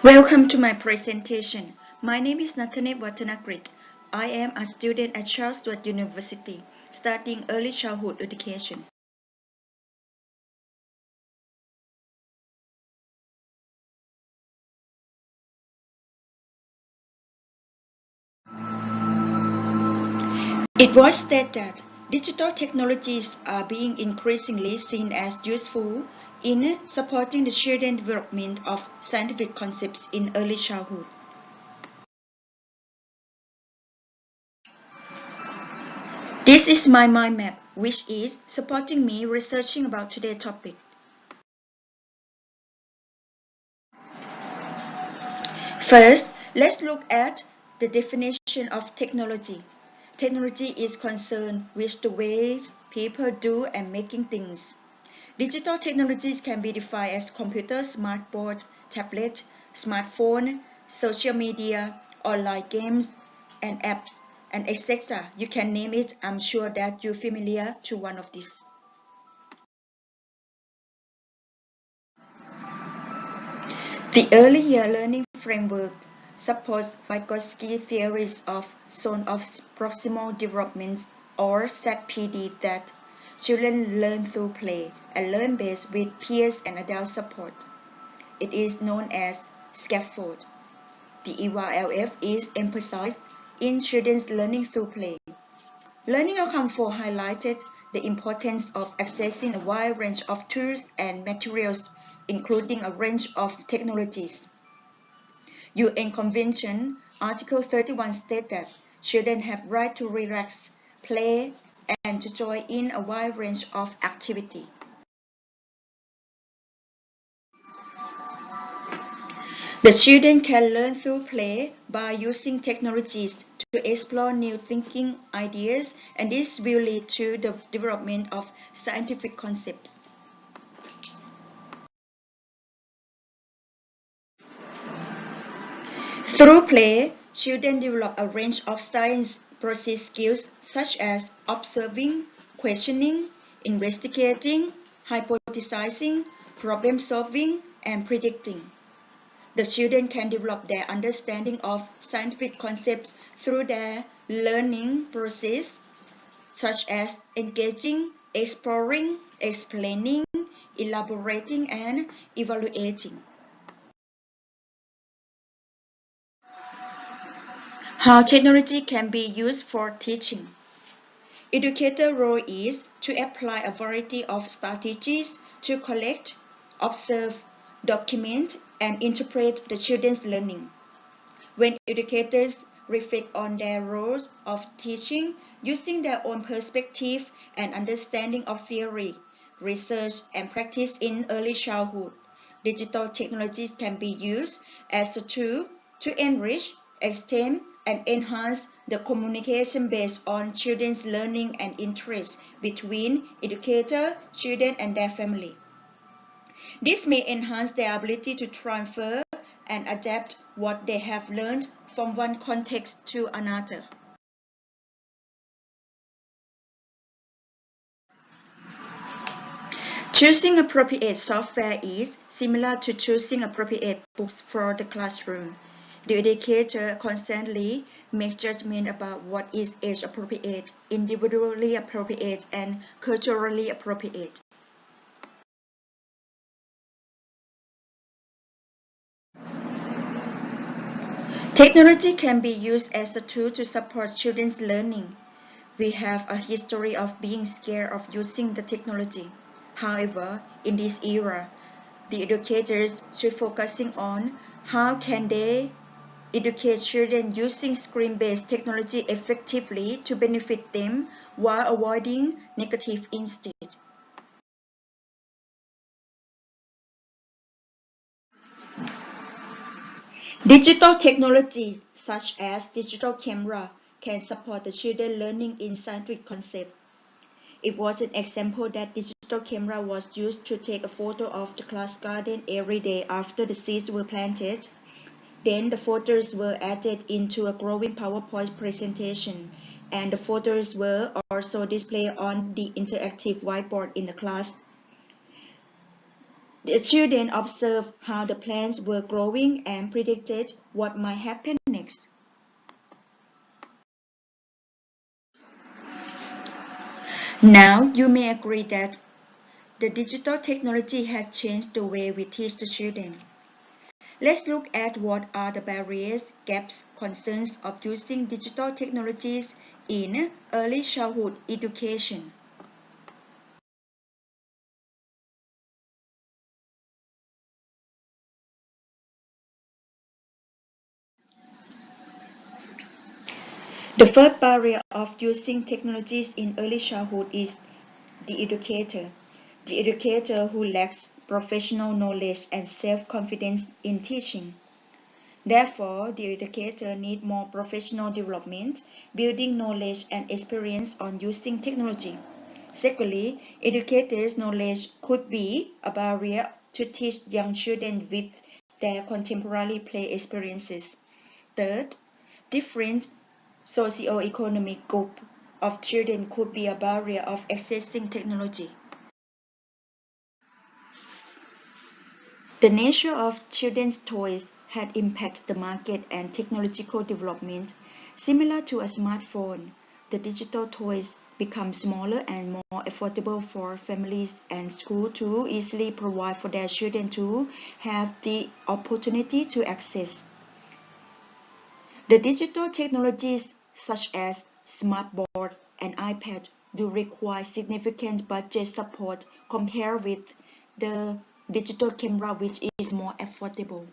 Welcome to my presentation. My name is Nathanet Watanakrit. I am a student at Charles Sturt University, studying early childhood education. It was stated that digital technologies are being increasingly seen as useful in supporting the children's development of scientific concepts in early childhood. This is my mind map, which is supporting me researching about today's topic. First, let's look at the definition of technology. Technology is concerned with the ways people do and making things. Digital technologies can be defined as computers, smartboard, tablet, smartphone, social media, online games, and apps, and etc. You can name it. I'm sure that you're familiar to one of these. The early year learning framework supports Vygotsky theories of zone of proximal development or ZPD that children learn through play and learn best with peers and adult support. It is known as scaffold. The EYLF is emphasized in children's learning through play. Learning Outcome 4 highlighted the importance of accessing a wide range of tools and materials, including a range of technologies. UN Convention Article 31 states that children have right to relax, play, and to join in a wide range of activity. The children can learn through play by using technologies to explore new thinking ideas, and this will lead to the development of scientific concepts. Through play, children develop a range of science process skills such as observing, questioning, investigating, hypothesizing, problem solving, and predicting. The children can develop their understanding of scientific concepts through their learning process, such as engaging, exploring, explaining, elaborating, and evaluating. How technology can be used for teaching. Educator's role is to apply a variety of strategies to collect, observe, document, and interpret the children's learning. When educators reflect on their roles of teaching using their own perspective and understanding of theory, research, and practice in early childhood, digital technologies can be used as a tool to enrich, extend, and enhance the communication based on children's learning and interest between educator, children, and their family. This may enhance their ability to transfer and adapt what they have learned from one context to another. Choosing appropriate software is similar to choosing appropriate books for the classroom. The educator constantly makes judgment about what is age-appropriate, individually appropriate, and culturally appropriate. Technology can be used as a tool to support children's learning. We have a history of being scared of using the technology. However, in this era, the educators should focusing on how can they educate children using screen-based technology effectively to benefit them while avoiding negative instead. Digital technology such as digital camera can support the children learning in scientific concepts. It was an example that digital camera was used to take a photo of the class garden every day after the seeds were planted. Then the photos were added into a growing PowerPoint presentation, and the photos were also displayed on the interactive whiteboard in the class. The children observed how the plants were growing and predicted what might happen next. Now you may agree that the digital technology has changed the way we teach the children. Let's look at what are the barriers, gaps, concerns of using digital technologies in early childhood education. The first barrier of using technologies in early childhood is the educator. The educator who lacks professional knowledge and self-confidence in teaching. Therefore, the educator needs more professional development, building knowledge and experience on using technology. Secondly, educators' knowledge could be a barrier to teach young children with their contemporary play experiences. Third, different socio-economic group of children could be a barrier of accessing technology. The nature of children's toys had impacted the market and technological development. Similar to a smartphone, the digital toys become smaller and more affordable for families and schools to easily provide for their children to have the opportunity to access. The digital technologies such as smartboard and iPad do require significant budget support compared with the digital camera, which is more affordable.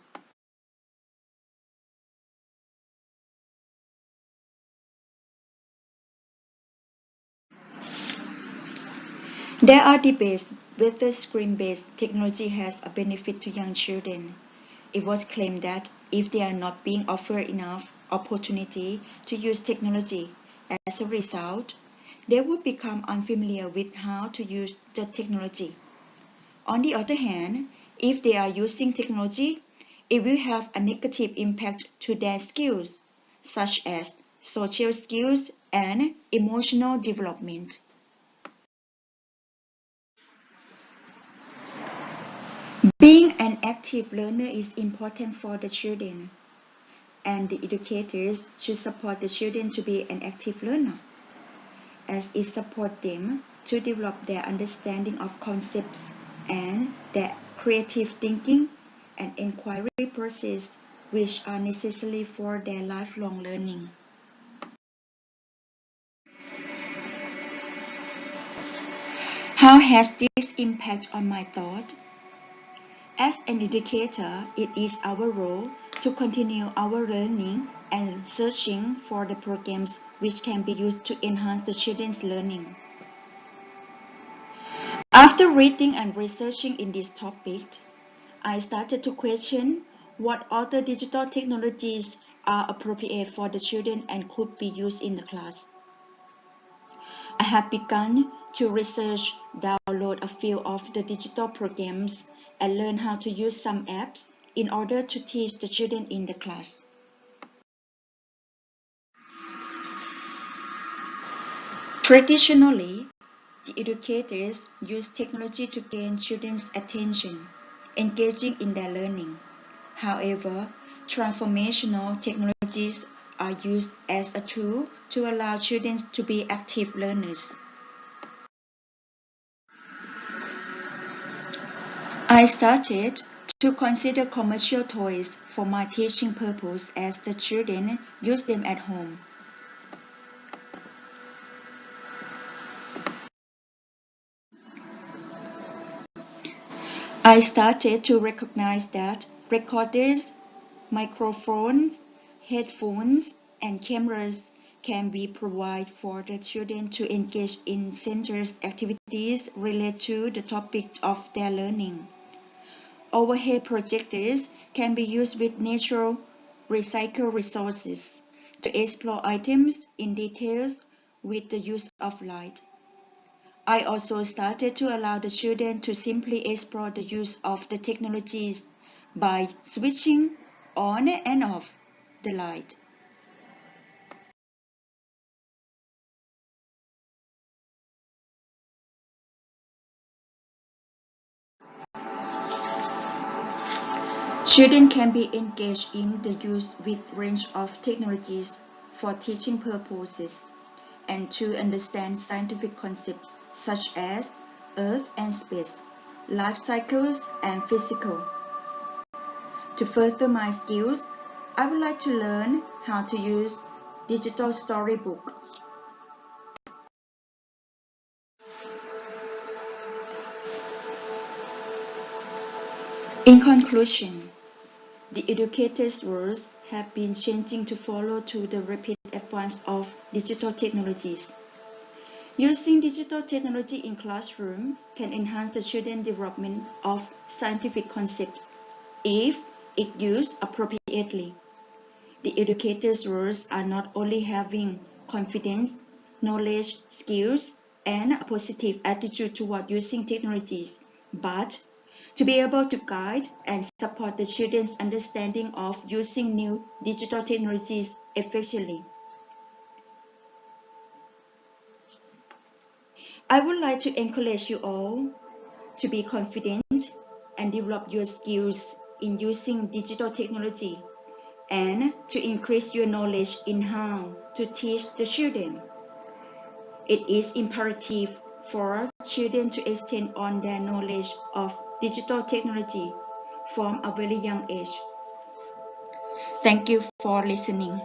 There are debates whether screen-based technology has a benefit to young children. It was claimed that if they are not being offered enough opportunity to use technology, as a result, they would become unfamiliar with how to use the technology. On the other hand, if they are using technology, it will have a negative impact to their skills, such as social skills and emotional development. Being an active learner is important for the children, and the educators should support the children to be an active learner, as it supports them to develop their understanding of concepts and their creative thinking and inquiry process, which are necessary for their lifelong learning. How has this impact on my thought? As an educator, it is our role to continue our learning and searching for the programs which can be used to enhance the children's learning. After reading and researching in this topic, I started to question what other digital technologies are appropriate for the children and could be used in the class. I have begun to research, download a few of the digital programs, and learn how to use some apps in order to teach the children in the class. Traditionally, the educators use technology to gain children's attention, engaging in their learning. However, transformational technologies are used as a tool to allow children to be active learners. I started to consider commercial toys for my teaching purpose as the children use them at home. I started to recognize that recorders, microphones, headphones, and cameras can be provided for the children to engage in centers activities related to the topic of their learning. Overhead projectors can be used with natural recycled resources to explore items in details with the use of light. I also started to allow the children to simply explore the use of the technologies by switching on and off the light. Children can be engaged in the use with range of technologies for teaching purposes and to understand scientific concepts such as Earth and space, life cycles, and physical. To further my skills, I would like to learn how to use digital storybook. In conclusion, the educators' roles have been changing to follow to the rapid advance of digital technologies. Using digital technology in classroom can enhance the children's development of scientific concepts if it used appropriately. The educators' roles are not only having confidence, knowledge, skills, and a positive attitude toward using technologies, but to be able to guide and support the children's understanding of using new digital technologies effectively. I would like to encourage you all to be confident and develop your skills in using digital technology and to increase your knowledge in how to teach the children. It is imperative for children to extend on their knowledge of digital technology from a very young age. Thank you for listening.